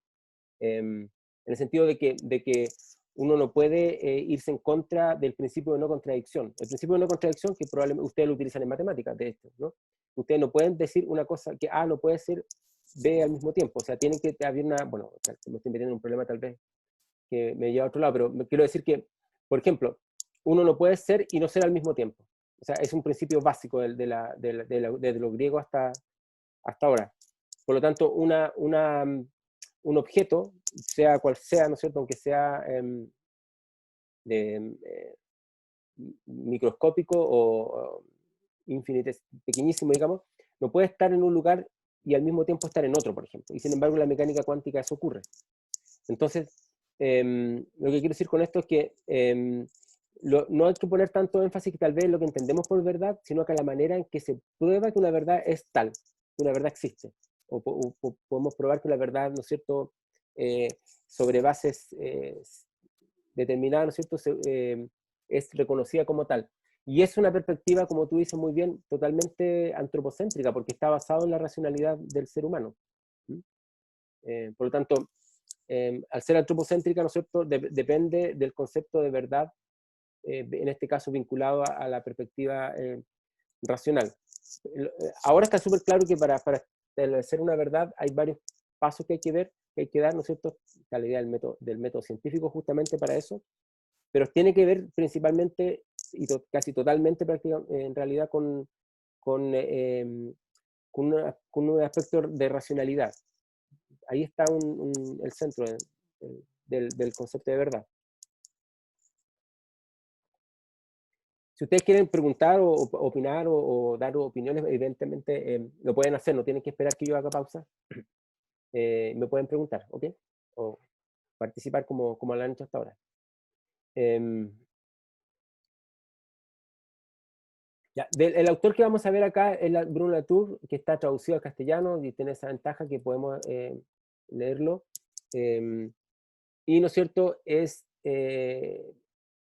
En el sentido de que uno no puede irse en contra del principio de no contradicción. El principio de no contradicción, que probablemente ustedes lo utilizan en matemáticas, de esto, ¿no? Ustedes no pueden decir una cosa que A no puede ser B al mismo tiempo. O sea, tienen que haber una, bueno, me estoy metiendo en un problema tal vez que me lleva a otro lado, pero me quiero decir que, por ejemplo, uno no puede ser y no ser al mismo tiempo. O sea, es un principio básico desde lo griego hasta ahora. Por lo tanto, un objeto, sea cual sea, ¿no es cierto?, aunque sea microscópico o pequeñísimo, digamos, no puede estar en un lugar y al mismo tiempo estar en otro, por ejemplo. Y sin embargo, en la mecánica cuántica eso ocurre. Entonces, lo que quiero decir con esto es que no hay que poner tanto énfasis que tal vez lo que entendemos por verdad, sino que a la manera en que se prueba que una verdad es tal, que una verdad existe. O podemos probar que la verdad, ¿no es cierto?, sobre bases determinadas, ¿no es cierto?, es reconocida como tal. Y es una perspectiva, como tú dices muy bien, totalmente antropocéntrica, porque está basado en la racionalidad del ser humano. Por lo tanto, al ser antropocéntrica, ¿no es cierto?, depende del concepto de verdad, en este caso vinculado a la perspectiva racional. Ahora está súper claro que para establecer una verdad hay varios pasos que hay que ver, que hay que dar, ¿no es cierto? Está la idea del método científico justamente para eso, pero tiene que ver principalmente y casi totalmente en realidad con un aspecto de racionalidad. Ahí está el centro del concepto de verdad. Si ustedes quieren preguntar o opinar o dar opiniones, evidentemente lo pueden hacer, no tienen que esperar que yo haga pausa. Me pueden preguntar, ¿ok? O participar como lo han hecho hasta ahora. Ya, el autor que vamos a ver acá es Bruno Latour, que está traducido al castellano y tiene esa ventaja que podemos leerlo. Y, ¿no es cierto?, es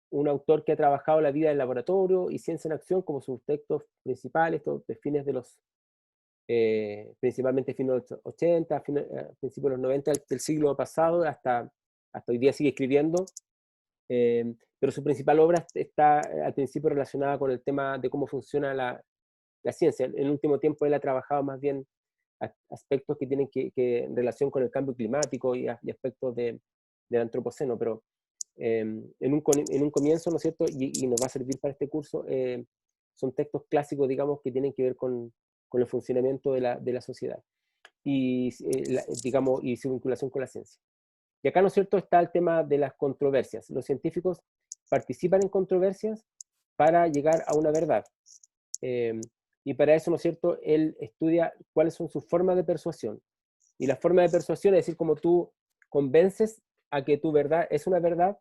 un autor que ha trabajado la vida del laboratorio y ciencia en acción como sus textos principales, de fines de los, principalmente fines de los 80, principios de los 90 del siglo pasado, hasta hoy día sigue escribiendo. Pero su principal obra está al principio relacionada con el tema de cómo funciona la ciencia. En el último tiempo él ha trabajado más bien aspectos que tienen en relación con el cambio climático y aspectos del antropoceno, pero en un comienzo, ¿no es cierto?, y nos va a servir para este curso, son textos clásicos, digamos, que tienen que ver con el funcionamiento de la sociedad y, digamos, y su vinculación con la ciencia. Y acá, ¿no es cierto?, está el tema de las controversias. Los científicos participan en controversias para llegar a una verdad. Y para eso, ¿no es cierto?, él estudia cuáles son sus formas de persuasión. Y la forma de persuasión, es decir, cómo tú convences a que tu verdad es una verdad,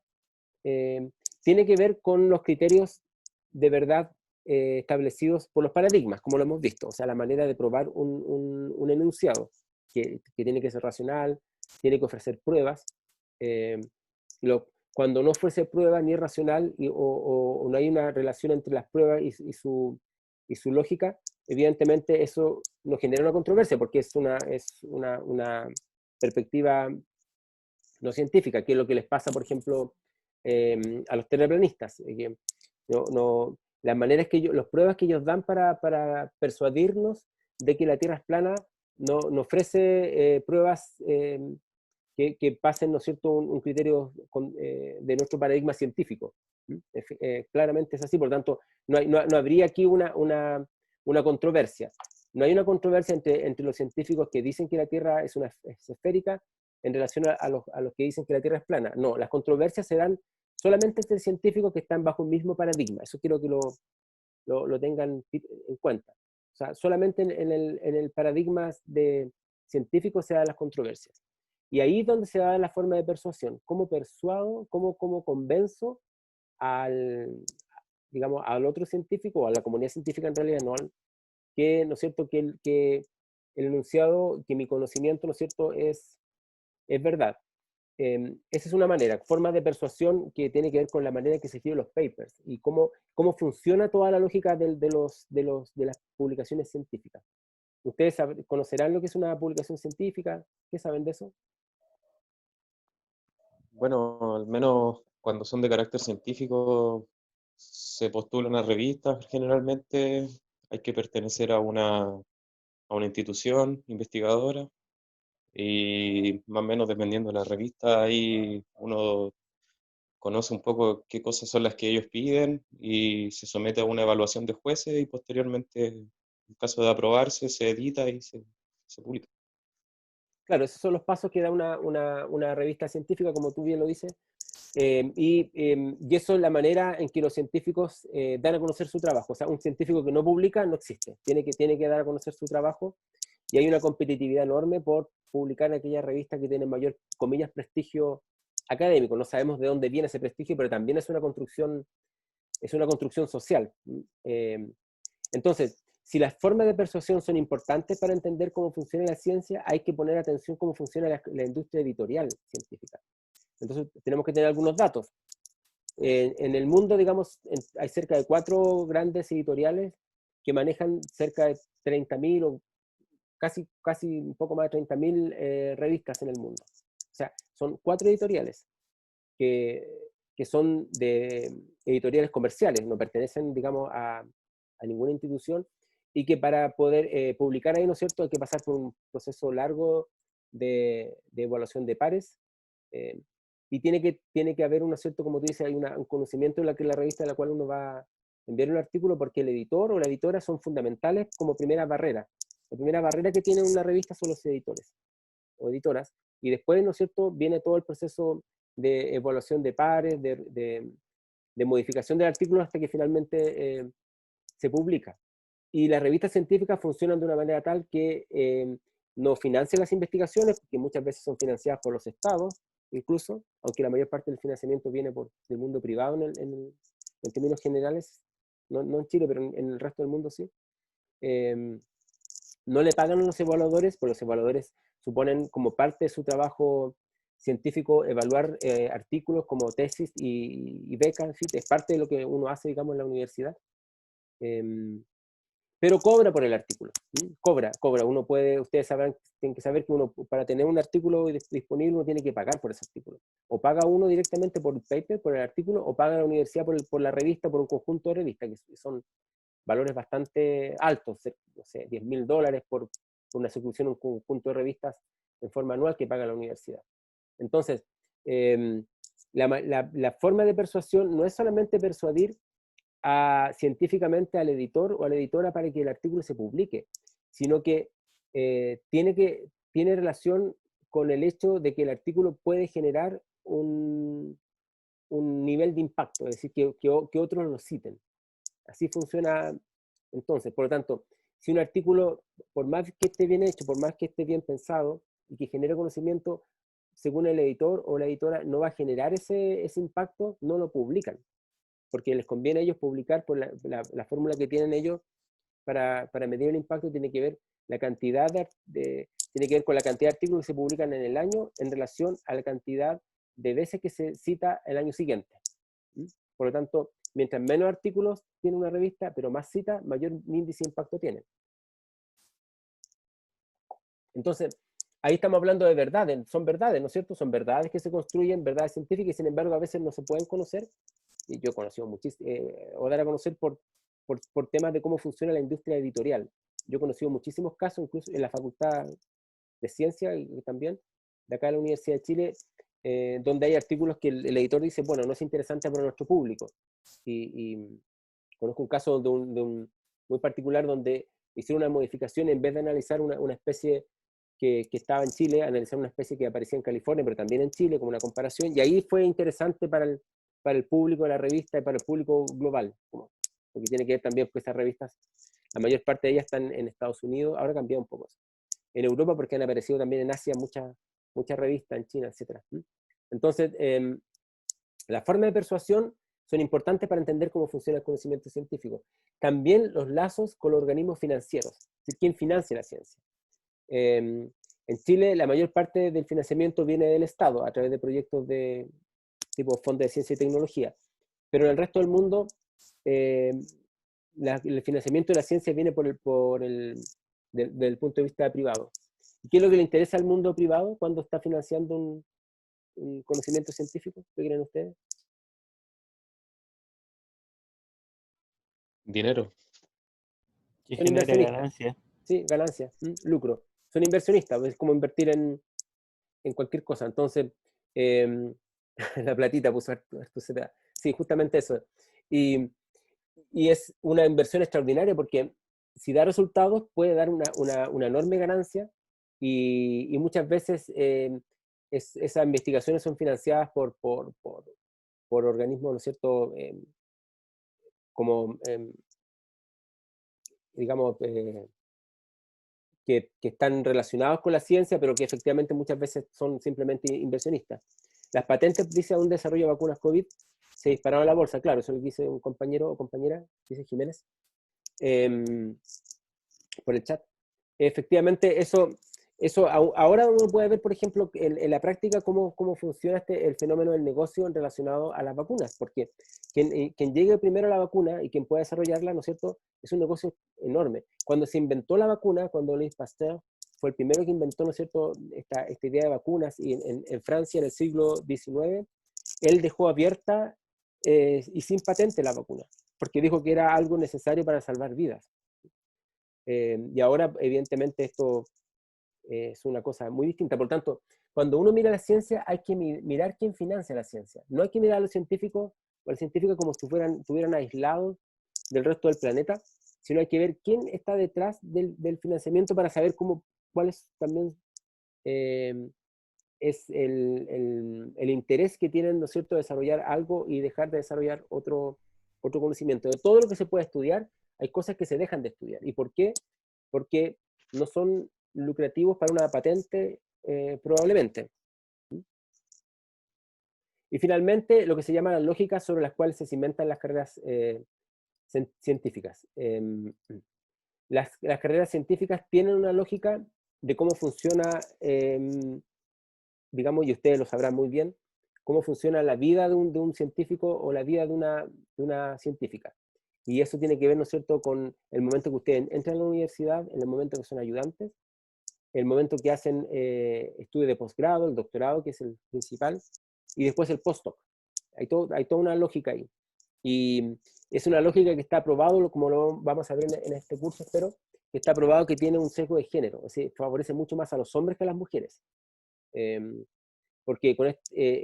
tiene que ver con los criterios de verdad establecidos por los paradigmas, como lo hemos visto. O sea, la manera de probar un enunciado, que tiene que ser racional, tiene que ofrecer pruebas. Cuando no ofrece pruebas ni es racional o no hay una relación entre las pruebas y su lógica, evidentemente eso nos genera una controversia porque es una perspectiva no científica, que es lo que les pasa, por ejemplo, a los terraplanistas. Las maneras las pruebas que ellos dan para persuadirnos de que la Tierra es plana no ofrece pruebas que pasen, ¿no es cierto?, un criterio de nuestro paradigma científico. Claramente es así, por lo tanto, no habría aquí una controversia. No hay una controversia entre los científicos que dicen que la Tierra es esférica en relación a los que dicen que la Tierra es plana. No, las controversias se dan solamente entre científicos que están bajo un mismo paradigma. Eso quiero que lo tengan en cuenta. O sea, solamente en el paradigma de científico se dan las controversias. Y ahí es donde se da la forma de persuasión. ¿Cómo persuado, cómo convenzo digamos, al otro científico, o a la comunidad científica en realidad, ¿no es cierto?, que el enunciado, que mi conocimiento, ¿no es cierto?, es verdad. Esa es una manera, forma de persuasión que tiene que ver con la manera en que se escriben los papers y cómo funciona toda la lógica de las publicaciones científicas. ¿Ustedes conocerán lo que es una publicación científica? ¿Qué saben de eso? Bueno, al menos cuando son de carácter científico, se postulan a revistas generalmente, hay que pertenecer a una institución investigadora y más o menos dependiendo de la revista, ahí uno conoce un poco qué cosas son las que ellos piden y se somete a una evaluación de jueces y posteriormente, en caso de aprobarse, se edita y se publica. Claro, esos son los pasos que da una revista científica, como tú bien lo dices, y eso es la manera en que los científicos dan a conocer su trabajo. O sea, un científico que no publica no existe, tiene que dar a conocer su trabajo, y hay una competitividad enorme por publicar en aquellas revistas que tienen mayor, comillas, prestigio académico. No sabemos de dónde viene ese prestigio, pero también es una construcción social. Entonces, si las formas de persuasión son importantes para entender cómo funciona la ciencia, hay que poner atención cómo funciona la industria editorial científica. Entonces, tenemos que tener algunos datos. En el mundo, digamos, hay cerca de 4 grandes editoriales que manejan cerca de 30.000 o casi un poco más de 30.000 revistas en el mundo. O sea, son 4 editoriales que son de editoriales comerciales, no pertenecen, digamos, a ninguna institución, y que para poder publicar ahí, ¿no es cierto?, hay que pasar por un proceso largo de evaluación de pares, y tiene que haber un cierto, como tú dices, hay un conocimiento de la revista a la cual uno va a enviar un artículo, porque el editor o la editora son fundamentales como primera barrera. La primera barrera que tiene una revista son los editores o editoras, y después, ¿no es cierto?, viene todo el proceso de evaluación de pares, de modificación del artículo hasta que finalmente se publica. Y las revistas científicas funcionan de una manera tal que no financian las investigaciones, que muchas veces son financiadas por los estados, incluso, aunque la mayor parte del financiamiento viene del mundo privado en términos generales, no en Chile, pero en el resto del mundo sí. No le pagan a los evaluadores, pues los evaluadores suponen como parte de su trabajo científico evaluar artículos como tesis y becas, en fin, es parte de lo que uno hace, digamos, en la universidad. Pero cobra por el artículo, cobra, uno puede, ustedes sabrán, tienen que saber que uno, para tener un artículo disponible, uno tiene que pagar por ese artículo, o paga uno directamente por el paper, por el artículo, o paga la universidad por la revista, por un conjunto de revistas, que son valores bastante altos, no sé, $10.000 por una ejecución, un conjunto de revistas en forma anual que paga la universidad. Entonces, la forma de persuasión no es solamente persuadir científicamente al editor o a la editora para que el artículo se publique, sino que tiene relación con el hecho de que el artículo puede generar un nivel de impacto, es decir, que otros lo citen. Así funciona entonces. Por lo tanto, si un artículo, por más que esté bien hecho, por más que esté bien pensado y que genere conocimiento, según el editor o la editora no va a generar ese impacto, no lo publican, porque les conviene a ellos publicar por la fórmula que tienen ellos para medir el impacto. Tiene que ver la cantidad tiene que ver con la cantidad de artículos que se publican en el año en relación a la cantidad de veces que se cita el año siguiente. Por lo tanto, mientras menos artículos tiene una revista, pero más citas, mayor índice de impacto tiene. Entonces, ahí estamos hablando de verdades, son verdades, ¿no es cierto? Son verdades que se construyen, verdades científicas, y sin embargo a veces no se pueden conocer. Y yo he conocido muchísimo, o dar a conocer por temas de cómo funciona la industria editorial. Yo he conocido muchísimos casos, incluso en la Facultad de Ciencia y también, de acá de la Universidad de Chile, donde hay artículos que el editor dice, bueno, no es interesante para nuestro público. Y conozco un caso de un muy particular donde hicieron una modificación, en vez de analizar una especie que estaba en Chile, analizar una especie que aparecía en California, pero también en Chile, como una comparación, y ahí fue interesante para el público de la revista y para el público global, porque tiene que ver también con estas revistas, la mayor parte de ellas están en Estados Unidos, ahora ha cambiado un poco eso. En Europa, porque han aparecido también en Asia muchas revistas, en China, etc. Entonces, las formas de persuasión son importantes para entender cómo funciona el conocimiento científico. También los lazos con los organismos financieros, es decir, quién financia la ciencia. En Chile, la mayor parte del financiamiento viene del Estado, a través de proyectos de tipo Fondo de Ciencia y Tecnología. Pero en el resto del mundo, el financiamiento de la ciencia viene del punto de vista privado. ¿Y qué es lo que le interesa al mundo privado cuando está financiando un conocimiento científico? ¿Qué creen ustedes? Dinero. Que Son genere inversionistas. ganancia. Sí, ganancia, lucro. Son inversionistas, es como invertir en cualquier cosa. Entonces, la platita puso harto CTA. Sí, justamente eso. Y es una inversión extraordinaria porque si da resultados puede dar una enorme ganancia, y muchas veces esas investigaciones son financiadas por organismos, ¿no es cierto?, como, digamos, que están relacionados con la ciencia, pero que efectivamente muchas veces son simplemente inversionistas. Las patentes, dice, a un desarrollo de vacunas COVID se dispararon a la bolsa, claro, eso lo dice un compañero o compañera, dice Jiménez, por el chat. Efectivamente, eso ahora uno puede ver, por ejemplo, en la práctica cómo funciona el fenómeno del negocio relacionado a las vacunas, porque quien llegue primero a la vacuna y quien pueda desarrollarla, ¿no es cierto?, es un negocio enorme. Cuando se inventó la vacuna, cuando Louis Pasteur fue el primero que inventó, ¿no es cierto?, esta idea de vacunas, y en Francia en el siglo XIX, él dejó abierta y sin patente la vacuna, porque dijo que era algo necesario para salvar vidas. Y ahora, evidentemente, esto Es una cosa muy distinta. Por tanto, cuando uno mira la ciencia, hay que mirar quién financia la ciencia. No hay que mirar a los científicos o a los científicos como si estuvieran aislados del resto del planeta, sino hay que ver quién está detrás del financiamiento para saber cuál es también es el interés que tienen, ¿no es cierto?, de desarrollar algo y dejar de desarrollar otro conocimiento. De todo lo que se puede estudiar, hay cosas que se dejan de estudiar. ¿Y por qué? Porque no son lucrativos para una patente, probablemente. Y finalmente, lo que se llama las lógicas sobre las cuales se cimentan las carreras científicas. Las carreras científicas tienen una lógica de cómo funciona, digamos, y ustedes lo sabrán muy bien, cómo funciona la vida de un científico o la vida de una científica. Y eso tiene que ver, ¿no es cierto?, con el momento que ustedes entran a la universidad, en el momento que son ayudantes, el momento que hacen estudio de posgrado, el doctorado, que es el principal, y después el postdoc. Hay toda una lógica ahí. Y es una lógica que está probado, como lo vamos a ver en este curso, espero, que está probado que tiene un sesgo de género, es decir, favorece mucho más a los hombres que a las mujeres. Porque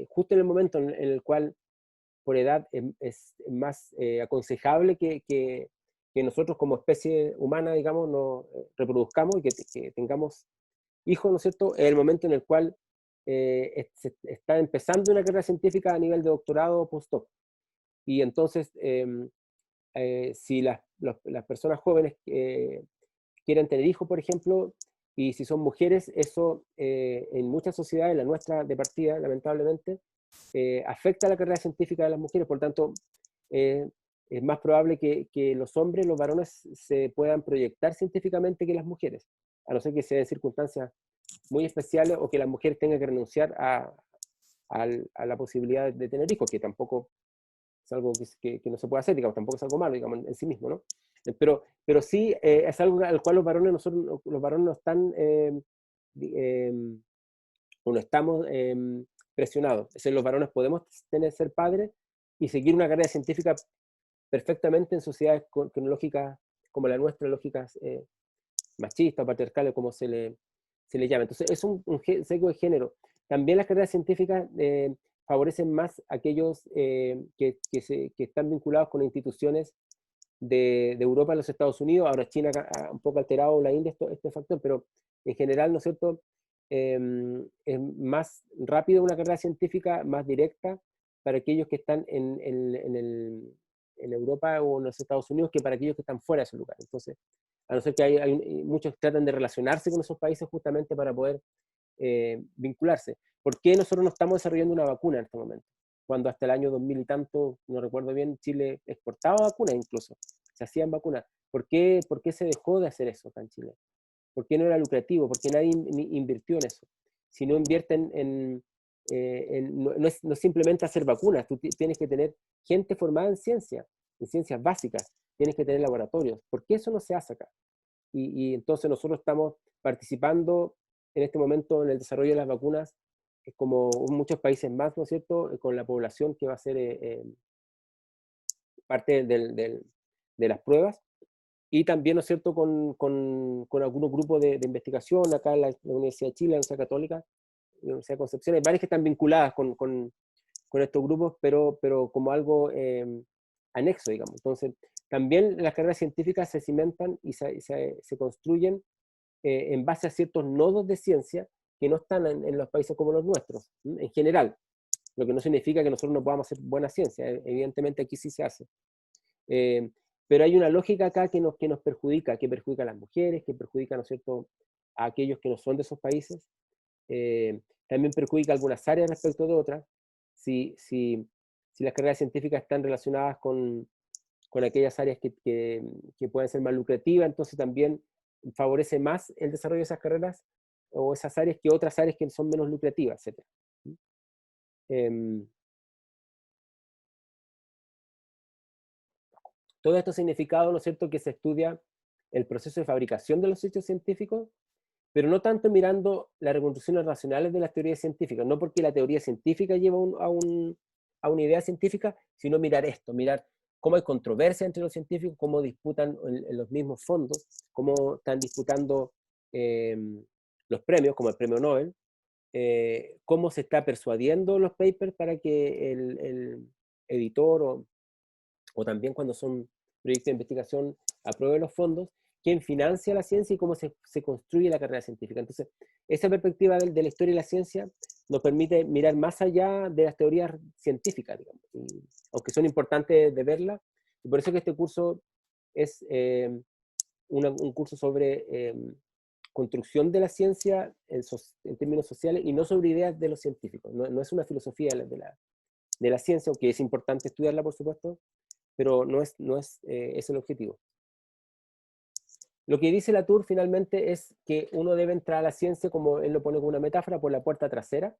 justo en el momento en el cual por edad es más aconsejable que nosotros como especie humana, digamos, nos reproduzcamos y que tengamos hijos, ¿no es cierto?, es el momento en el cual se está empezando una carrera científica a nivel de doctorado o postdoc. Y entonces, si las personas jóvenes quieren tener hijos, por ejemplo, y si son mujeres, eso en muchas sociedades, la nuestra de partida, lamentablemente, afecta a la carrera científica de las mujeres. Por tanto, es más probable que los hombres, los varones, se puedan proyectar científicamente que las mujeres, a no ser que sean circunstancias muy especiales o que las mujeres tengan que renunciar a la posibilidad de tener hijos, que tampoco es algo que no se puede hacer, digamos, tampoco es algo malo, digamos, en sí mismo, ¿no? Pero sí es algo al cual los varones no están, o no estamos presionados. Es decir, los varones podemos ser padres y seguir una carrera científica perfectamente en sociedades con lógicas como la nuestra, lógicas machistas, patriarcales, como se le llama. Entonces, es un sesgo de género. También las carreras científicas favorecen más a aquellos que están vinculados con instituciones de Europa a los Estados Unidos. Ahora China ha un poco alterado, la India, este factor, pero en general, ¿no es cierto?, es más rápido una carrera científica, más directa para aquellos que están en Europa o en los Estados Unidos que para aquellos que están fuera de ese lugar. Entonces, a no ser que muchos tratan de relacionarse con esos países justamente para poder vincularse. ¿Por qué nosotros no estamos desarrollando una vacuna en este momento? Cuando hasta el año 2000 y tanto, no recuerdo bien, Chile exportaba vacunas incluso, se hacían vacunas. ¿Por qué se dejó de hacer eso acá en Chile? ¿Por qué no era lucrativo? ¿Por qué nadie invirtió en eso? Si no invierten no es simplemente hacer vacunas, tú tienes que tener gente formada en ciencias básicas, tienes que tener laboratorios. ¿Por qué eso no se hace acá? Y entonces nosotros estamos participando en este momento en el desarrollo de las vacunas, como muchos países más, ¿no es cierto?, con la población que va a ser parte de las pruebas, y también, ¿no es cierto?, con algunos grupos de investigación, acá en la Universidad de Chile, la Universidad Católica, la Universidad de Concepción, hay varias que están vinculadas con estos grupos, pero como algo anexo, digamos. Entonces, también las carreras científicas se cimentan y se construyen en base a ciertos nodos de ciencia que no están en los países como los nuestros, en general. Lo que no significa que nosotros no podamos hacer buena ciencia, evidentemente aquí sí se hace. Pero hay una lógica acá que nos perjudica, que perjudica a las mujeres, que perjudica, ¿no es cierto?, a aquellos que no son de esos países. También perjudica algunas áreas respecto de otras. Si las carreras científicas están relacionadas con aquellas áreas que pueden ser más lucrativas, entonces también favorece más el desarrollo de esas carreras o esas áreas que otras áreas que son menos lucrativas, etc. Todo esto ha significado, ¿no es cierto?, que se estudia el proceso de fabricación de los hechos científicos, pero no tanto mirando las reconstrucciones racionales de las teorías científicas, no porque la teoría científica lleva a una idea científica, sino mirar cómo hay controversia entre los científicos, cómo disputan en los mismos fondos, cómo están disputando los premios, como el premio Nobel, cómo se está persuadiendo los papers para que el editor o también cuando son proyectos de investigación apruebe los fondos, quién financia la ciencia y cómo se construye la carrera científica. Entonces, esa perspectiva de la historia y la ciencia nos permite mirar más allá de las teorías científicas, digamos, aunque son importantes de verlas, y por eso que este curso es un curso sobre construcción de la ciencia en términos sociales y no sobre ideas de los científicos. No es una filosofía de la ciencia, aunque es importante estudiarla, por supuesto, pero no es el objetivo. Lo que dice Latour finalmente es que uno debe entrar a la ciencia, como él lo pone como una metáfora, por la puerta trasera,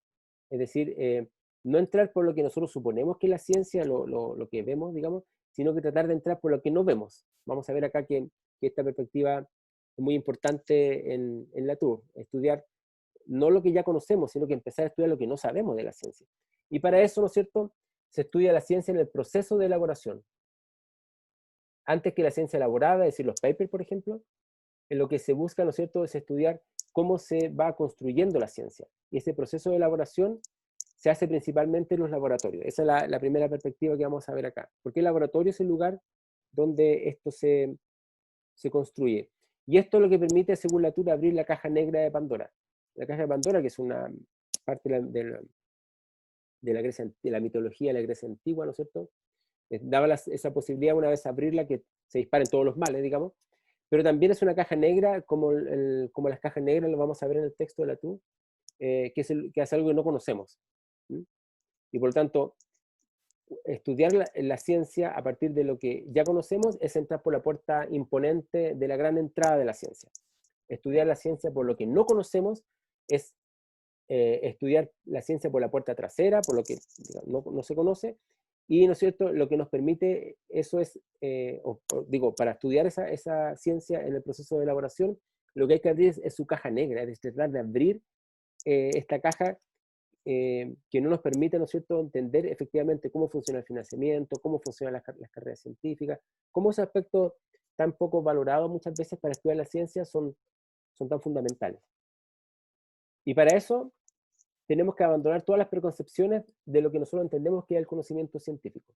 es decir, no entrar por lo que nosotros suponemos que es la ciencia, lo que vemos, digamos, sino que tratar de entrar por lo que no vemos. Vamos a ver acá que esta perspectiva es muy importante en Latour, estudiar no lo que ya conocemos, sino que empezar a estudiar lo que no sabemos de la ciencia. Y para eso, ¿no es cierto?, se estudia la ciencia en el proceso de elaboración. Antes que la ciencia elaborada, es decir, los papers, por ejemplo, en lo que se busca, ¿no es cierto?, es estudiar cómo se va construyendo la ciencia. Y ese proceso de elaboración se hace principalmente en los laboratorios. Esa es la primera perspectiva que vamos a ver acá. Porque el laboratorio es el lugar donde esto se construye. Y esto es lo que permite, según Latour, abrir la caja negra de Pandora. La caja de Pandora, que es una parte de la Grecia, de la mitología de la Grecia antigua, ¿no es cierto?, daba esa posibilidad una vez abrirla que se disparen todos los males, digamos, pero también es una caja negra, como las cajas negras, lo vamos a ver en el texto de Latour, que es algo que no conocemos. ¿Mm? Y por lo tanto, estudiar la ciencia a partir de lo que ya conocemos es entrar por la puerta imponente de la gran entrada de la ciencia. Estudiar la ciencia por lo que no conocemos es estudiar la ciencia por la puerta trasera, por lo que digamos, no se conoce, y, ¿no es cierto?, lo que nos permite eso es, para estudiar esa ciencia en el proceso de elaboración, lo que hay que abrir es su caja negra, es tratar de abrir esta caja que no nos permite, ¿no es cierto?, entender efectivamente cómo funciona el financiamiento, cómo funcionan las carreras científicas, cómo esos aspectos tan poco valorados muchas veces para estudiar la ciencia son tan fundamentales. Y para eso tenemos que abandonar todas las preconcepciones de lo que nosotros entendemos que es el conocimiento científico.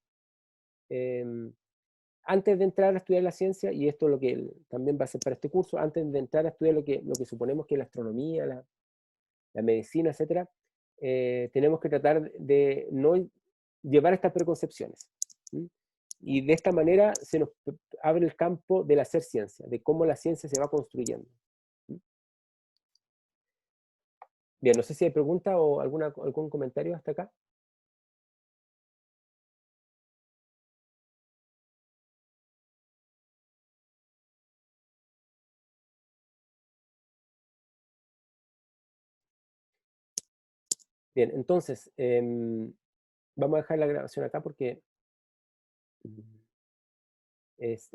Antes de entrar a estudiar la ciencia, y esto es lo que también va a ser para este curso, antes de entrar a estudiar lo que suponemos que es la astronomía, la medicina, etc., tenemos que tratar de no llevar estas preconcepciones. ¿Sí? Y de esta manera se nos abre el campo del hacer ciencia, de cómo la ciencia se va construyendo. ¿Sí? Bien, no sé si hay pregunta o algún comentario hasta acá. Bien, entonces, vamos a dejar la grabación acá porque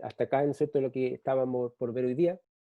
hasta acá, ¿no es cierto?, lo que estábamos por ver hoy día.